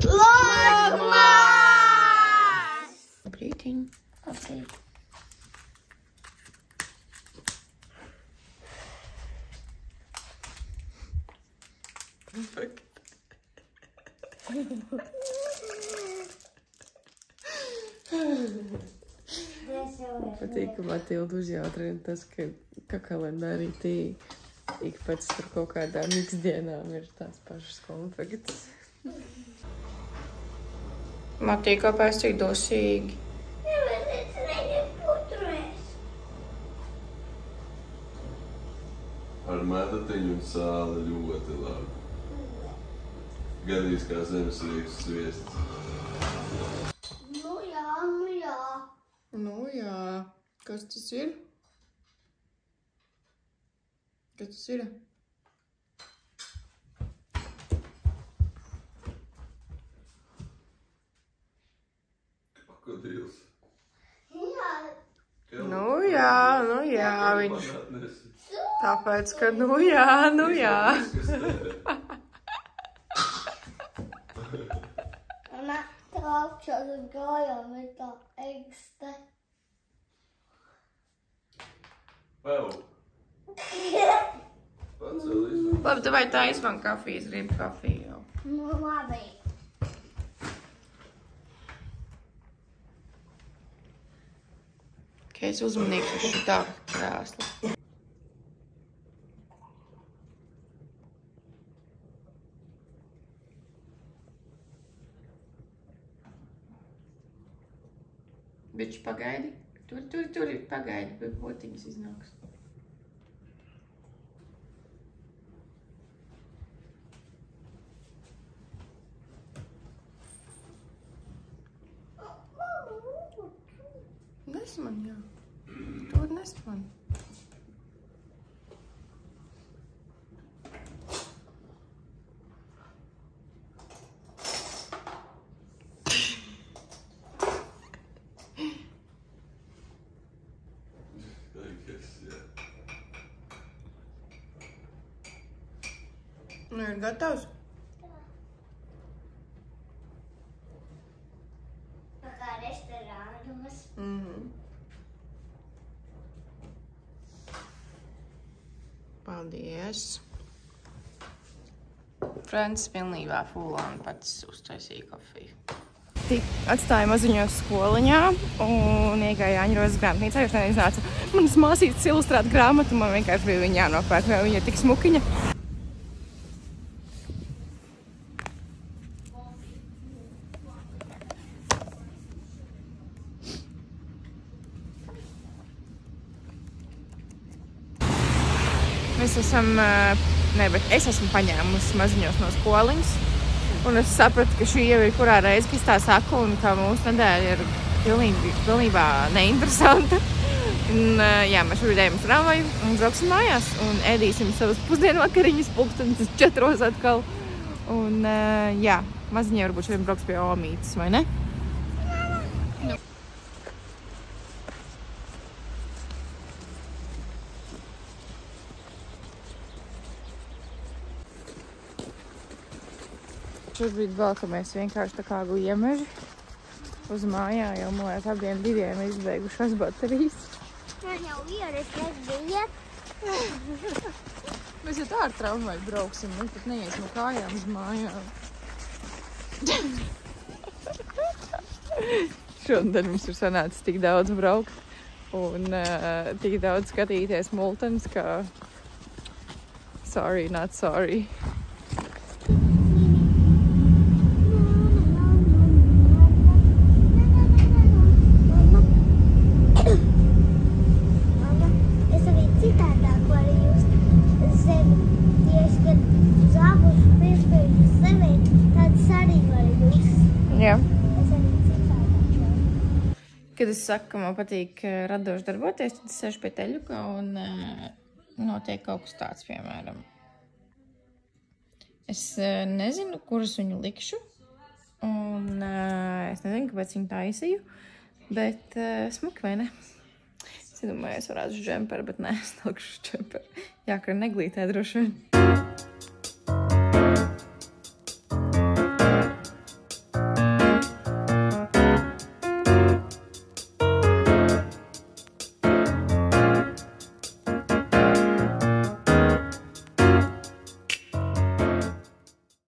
Vlogmas! Brītiņ. Ok. Patīk, ka Matilda uzjautrina tas, ka kalendārītī ik pēc tur kaut kādām ikdienām ir tās pašas konfektes. Matī, kāpēc tik dosīgi? Jā, bet es negribu putrēs. Ar medatiņu un sāli ļoti labi. Gadījis kā zemesrīks sviests. Nu jā, nu jā. Nu jā, kas tas ir? Kas tas ir? Krokodils. Jā. Nu jā, viņš. Tāpēc, ka nu jā. Mama, tā augšās uz gājām ir tā egste. Vēl. Pacēl izvēl. Labi, tu vai taisi man kafiju, es gribu kafiju jau. Nu, labi. Ka es uzmanīgs uz šitā krēsla. Bišķi pagaidi. Tur ir pagaidi, bet potiņas iznāks. Nes man, jā. To nes man. Nu, ir gatavs? Tā kā restorānos. Paldies. Francis pilnībā fulā un pats uztaisīja kafiju. Atstāju maziņos skoliņā un iegāju Jāņrozes grāmatnīcā, jo šodien iznāca manas māsītes ilustrēt grāmatu, man vienkārši bija viņa jānopērk, jo viņa ir tik smukiņa. Mēs esam, es esmu paņēmusi maziņos no skoliņas, un es sapratu, ka šī jau ir kurā reize, ka es tā saku, un ka mūsu nedēļa ir pilnībā neinteresanta. Un, jā, mēs šobrīd ejam uz tramvaju un brauksim mājās, un ēdīsim savas pusdienu vakariņas, pulkstenis 4 atkal. Un, jā, maziņie varbūt šodien brauks pie omītes, vai ne? Šobrīd velkamies vienkārši tā kā guiemeži uz mājā, jo man abiem diviem ir izbeigušās baterijas. Man jau ieres nebija. Mēs jau tā ar tramvaju brauksim, mēs pat neiesim no kājām uz mājām. Šodien mums ir sanācis tik daudz braukt un tik daudz skatīties multenes, ka sorry, not sorry. Kad es saku, ka man patīk radoši darboties, tad es sēžu pie teļuka un notiek kaut kas tāds, piemēram. Es nezinu, kurus viņu likšu, un es nezinu, kāpēc viņu taisīju, bet smuki vai ne? Es domāju, es varētu uz džemperu, bet nē, es nelikšu uz džemperu. Jā, ka neglītē droši vien.